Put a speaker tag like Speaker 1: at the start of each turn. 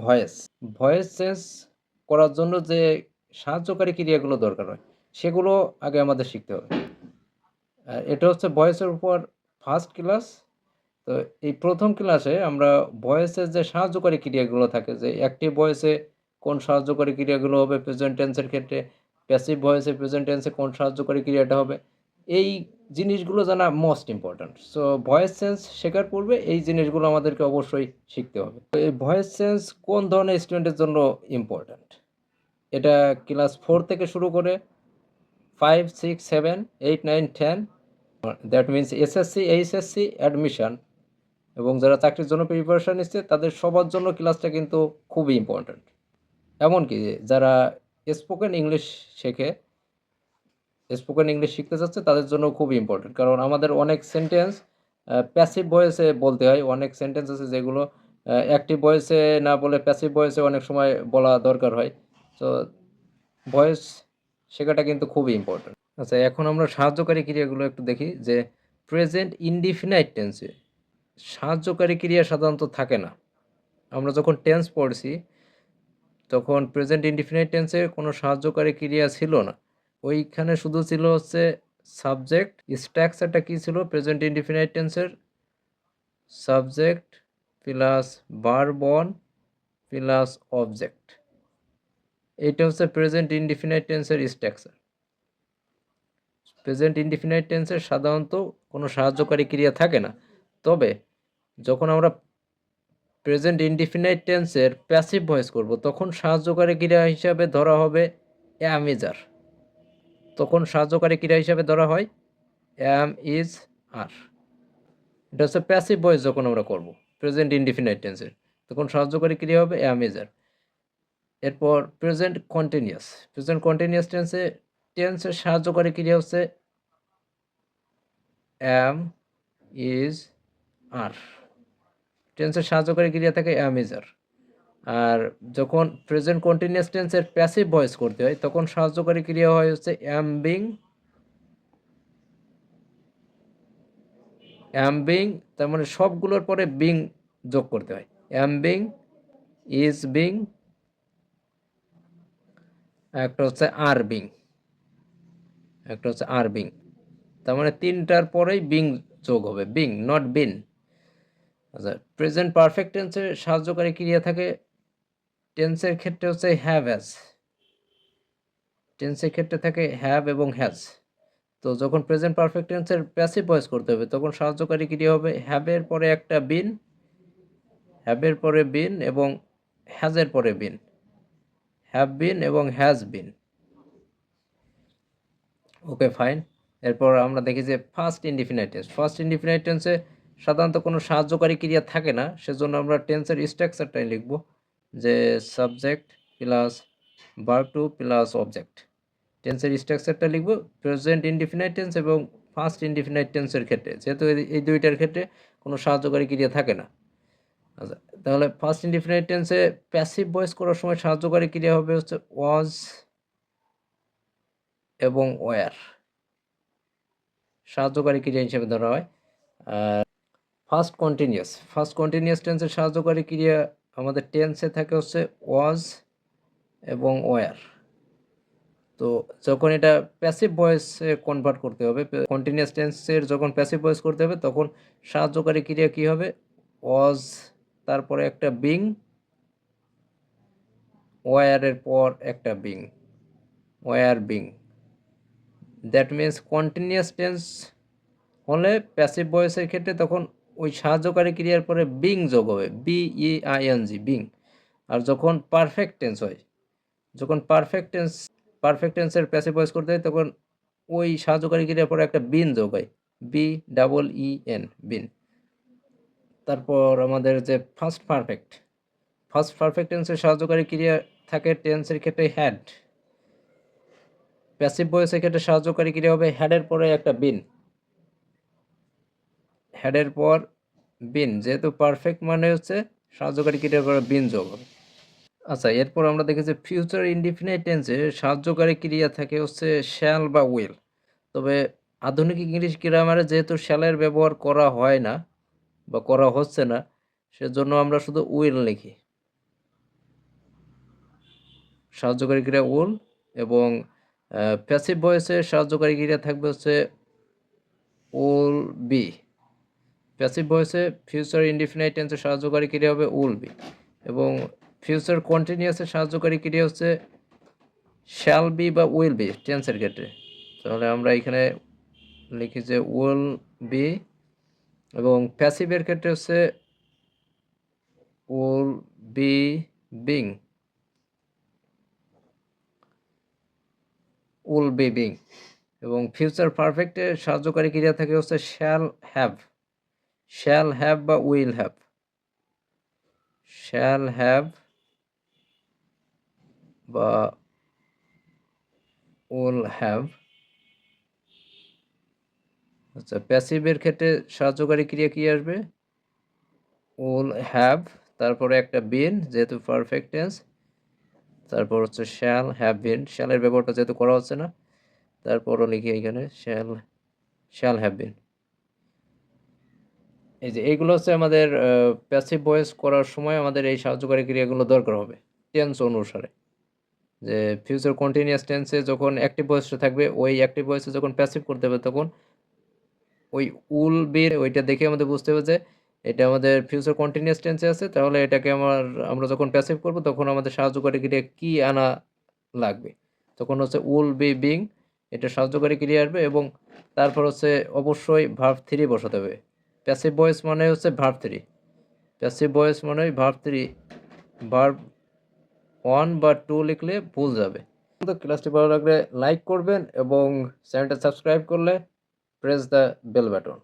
Speaker 1: Voice. Voice change করার জন্য যে সাহায্যকারী ক্রিয়াগুলো দরকার হয়, সেগুলো আগে আমাদের শিখতে হবে। এটা হচ্ছে ভয়েসের উপর ফার্স্ট ক্লাস। তো এই প্রথম ক্লাসে আমরা ভয়েসের যে সাহায্যকারী ক্রিয়াগুলো থাকে, যে অ্যাক্টিভ ভয়েসে কোন সাহায্যকারী ক্রিয়াগুলো হবে প্রেজেন্ট টেন্সের ক্ষেত্রে, প্যাসিভ ভয়েসে প্রেজেন্ট টেন্সে কোন সাহায্যকারী ক্রিয়াটা হবে, এই জিনিসগুলো জানা most important. So voice change শেখার পূর্বে এই জিনিসগুলো আমাদেরকে অবশ্যই শিখতে হবে। তো এই ভয়েস চেঞ্জ কোন ধরনের স্টুডেন্টের জন্য ইম্পর্ট্যান্ট, এটা ক্লাস 4 থেকে শুরু করে 5, 6, 7, 8, 9, 10, that means SSC, HSC admission এবং যারা চাকরির জন্য প্রিপারেশন নিচ্ছে তাদের সবার জন্য ক্লাসটা কিন্তু খুবই ইম্পর্ট্যান্ট। এমনকি যারা স্পোকেন ইংলিশ শেখে, স্পোকেন ইংলিশ শিখতে চাচ্ছে, তাদের জন্য খুবই ইম্পর্ট্যান্ট। কারণ আমাদের অনেক সেন্টেন্স প্যাসিভ ভয়েসে বলতে হয়, অনেক সেন্টেন্স আছে যেগুলো অ্যাক্টিভ ভয়েসে না বলে প্যাসিভ ভয়েসে অনেক সময় বলা দরকার হয়। তো ভয়েস শেখাটা কিন্তু খুবই ইম্পর্ট্যান্ট। আচ্ছা, এখন আমরা সাহায্যকারী ক্রিয়াগুলো একটু দেখি। যে প্রেজেন্ট ইনডিফিনাইট টেন্সে সাহায্যকারী ক্রিয়া সাধারণত থাকে না। আমরা যখন টেন্স পড়ছি তখন প্রেজেন্ট ইনডিফিনাইট টেন্সে কোনো সাহায্যকারী ক্রিয়া ছিল না। ওইখানে শুধু ছিল হচ্ছে সাবজেক্ট। স্ট্রাকচারটা কী ছিল প্রেজেন্ট ইনডিফিনাইট টেন্সের? Subject plus verb on plus object. এইটা হচ্ছে প্রেজেন্ট ইনডিফিনাইট টেন্সের স্ট্রাকচার। প্রেজেন্ট ইনডিফিনাইট টেন্সের সাধারণত কোনো সাহায্যকারী ক্রিয়া থাকে না। তবে যখন আমরা প্রেজেন্ট ইনডিফিনাইট টেন্সের প্যাসিভ ভয়েস করব, তখন সাহায্যকারী ক্রিয়া হিসাবে ধরা হবে অ্যাম ইজ আর। তখন সাহায্যকারী ক্রিয়া হিসাবে ধরা হয় অ্যাম ইজ আর। এটা হচ্ছে প্যাসিভ ভয়েস যখন আমরা করব প্রেজেন্ট ইনডিফিনাইট টেন্সের, তখন সাহায্যকারী ক্রিয়া হবে অ্যাম ইজ আর। এরপর প্রেজেন্ট কন্টিনিউয়াস। প্রেজেন্ট কন্টিনিউয়াস টেন্সের সাহায্যকারী ক্রিয়া হচ্ছে অ্যাম ইজ আর। টেন্সের সাহায্যকারী ক্রিয়া থাকে অ্যাম ইজ আর। আর যখন প্রেজেন্ট কন্টিনিউয়াস টেন্সের প্যাসিভ ভয়েস করতে হয় তখন সাহায্যকারী ক্রিয়া হয় হচ্ছে অ্যাম বিং। অ্যাম বিং, তার মানে সবগুলোর পরে বিং যোগ করতে হয়। অ্যাম বিং, ইজ বিং, একটা হচ্ছে আর বিং, একটা হচ্ছে আর বিং। তার মানে তিনটার পরেই বিং যোগ হবে, বিং নট বিন। আচ্ছা, প্রেজেন্ট পারফেক্ট টেন্সের সাহায্যকারী ক্রিয়া থাকে টেন্সের ক্ষেত্রে হচ্ছে হ্যাভ হ্যাজ। টেন্সের ক্ষেত্রে থাকে হ্যাভ এবং হ্যাজ। তো যখন প্রেজেন্ট পারফেক্ট টেন্সের প্যাসিভ ভয়েস করতে হবে তখন সাহায্যকারী ক্রিয়া হবে হ্যাভের পরে একটা বিন, হ্যাভের পরে বিন এবং হ্যাজের পরে বিন, হ্যাভ বিন এবং হ্যাজ বিন। Okay, fine. এরপর আমরা দেখি যে first indefinite tense. First indefinite টেন্সে সাধারণত কোনো সাহায্যকারী ক্রিয়া থাকে না, সেজন্য আমরা টেন্সের স্ট্রাকচারটাই লিখব, যে subject plus verb two plus object. টেন্সের স্ট্রাকচারটা লিখব প্রেজেন্ট ইনডিফিনাইট টেন্স এবং ফার্স্ট ইনডিফিনাইট টেন্সের ক্ষেত্রে, যেহেতু এই দুইটার ক্ষেত্রে কোনো সাহায্যকারী ক্রিয়া থাকে না। আচ্ছা, তাহলে ফার্স্ট ইনডিফিনাইট টেন্সে প্যাসিভ ভয়েস করার সময় সাহায্যকারী ক্রিয়া হবে হচ্ছে ওয়াজ এবং ওয়্যার, সাহায্যকারী ক্রিয়া হিসেবে ধরা হয়। আর ফার্স্ট কন্টিনিউয়াস টেন্সের সাহায্যকারী ক্রিয়া আমাদের টেন্সে থাকে হচ্ছে ওয়াজ এবং ওয়্যার। তো যখন এটা প্যাসিভ ভয়েসে কনভার্ট করতে হবে, কন্টিনিউয়াস টেন্সের যখন প্যাসিভ ভয়েস করতে হবে তখন সাহায্যকারী ক্রিয়া কী হবে? ওয়াজ, তারপরে একটা বিং, ওয়্যারের পর একটা being, were being. That means continuous tense হলে প্যাসিভ ভয়েসের ক্ষেত্রে তখন ওই সাহায্যকারী ক্রিয়ার পরে বিং যোগ হবে, BEING, বিং। আর যখন পারফেক্ট টেন্স হয়, যখন পারফেক্ট টেন্সের প্যাসিভ ভয়েস করতে হয় তখন ওই সাহায্যকারী ক্রিয়ার পরে একটা বিন যোগ হয়, BEEN, বিন। তারপর আমাদের যে ফার্স্ট পারফেক্ট টেন্সের সাহায্যকারী ক্রিয়া থাকে টেন্সের ক্ষেত্রে হ্যাড। প্যাসিভ ভয়েসের ক্ষেত্রে সাহায্যকারী ক্রিয়া হবে হ্যাডের পরে একটা বিন, হ্যাডের পর বিন, যেহেতু পারফেক্ট মানে হচ্ছে সাহায্যকারী ক্রিয়ার পরে বিন যোগ হবে। আচ্ছা, এরপর আমরা দেখি যে ফিউচার ইনডিফিনাইট টেন্সে সাহায্যকারী ক্রিয়া থাকে হচ্ছে শ্যাল বা উইল। তবে আধুনিক ইংলিশ গ্রামারে যেহেতু শ্যালের ব্যবহার করা হয় না বা করা হচ্ছে না, সেজন্য আমরা শুধু উইল লিখি। সাহায্যকারী ক্রিয়া উইল, এবং প্যাসিভ ভয়েসে সাহায্যকারী ক্রিয়া থাকবে হচ্ছে উইল বি। প্যাসিভ ভয়েসে ফিউচার ইনডিফিনাইট টেন্সের সাহায্যকারী ক্রিয়া হবে উইল বি, এবং ফিউচার কন্টিনিউয়াসের সাহায্যকারী ক্রিয়া হচ্ছে শ্যাল বি বা উইল বি টেন্সের ক্ষেত্রে। তাহলে আমরা এখানে লিখি যে উইল বি, এবং প্যাসিভের ক্ষেত্রে হচ্ছে will be being, will be being. এবং ফিউচার পারফেক্টের সাহায্যকারী ক্রিয়া থাকে হচ্ছে শ্যাল হ্যাভ, শ্যাল হ্যাভ বা উইল হ্যাভ, শ্যাল হ্যাভ বা উইল হ্যাভ। আচ্ছা, প্যাসিভের ক্ষেত্রে সাহায্যকারী ক্রিয়া কি আসবে? উইল হ্যাভ, তারপরে একটা বিন যেহেতু পারফেক্ট টেন্স, তারপর হচ্ছে শ্যাল হ্যাভ বিন, শ্যালের ব্যবহারটা যেহেতু করা হচ্ছে না, তারপরও লিখি এখানে শ্যাল হ্যাভ বিন। এই যে এইগুলো হচ্ছে আমাদের প্যাসিভ ভয়েস করার সময় আমাদের এই সাহায্যকারী ক্রিয়াগুলো দরকার হবে টেন্স অনুসারে। যে ফিউচার কন্টিনিউয়াস টেন্সে যখন অ্যাক্টিভ ভয়েসটা থাকবে, ওই অ্যাক্টিভ ভয়েসে যখন প্যাসিভ করতে হবে তখন ওই উইল বির ওইটা দেখে আমাদের বুঝতে হবে যে এটা আমাদের ফিউচার কন্টিনিউয়াস টেন্সে আছে, তাহলে এটাকে আমরা যখন প্যাসিভ করব তখন আমাদের সাহায্যকারী ক্রিয়া কি আনা লাগবে। তখন হচ্ছে উইল বি বিং, এটা সাহায্যকারী ক্রিয়া আসবে, এবং তারপর হচ্ছে অবশ্যই ভার্ব 3 বসাতে হবে। প্যাসিভ ভয়েস মানে হচ্ছে ভার্ব 3, প্যাসিভ ভয়েস মানে ভার্ব 3, ভার্ব 1 বা 2 লিখলে ভুল যাবে। তো ক্লাসটি ভালো লাগলে লাইক করবেন, এবং চ্যানেলটা সাবস্ক্রাইব করলে প্রেস দ্য বেল বাটন।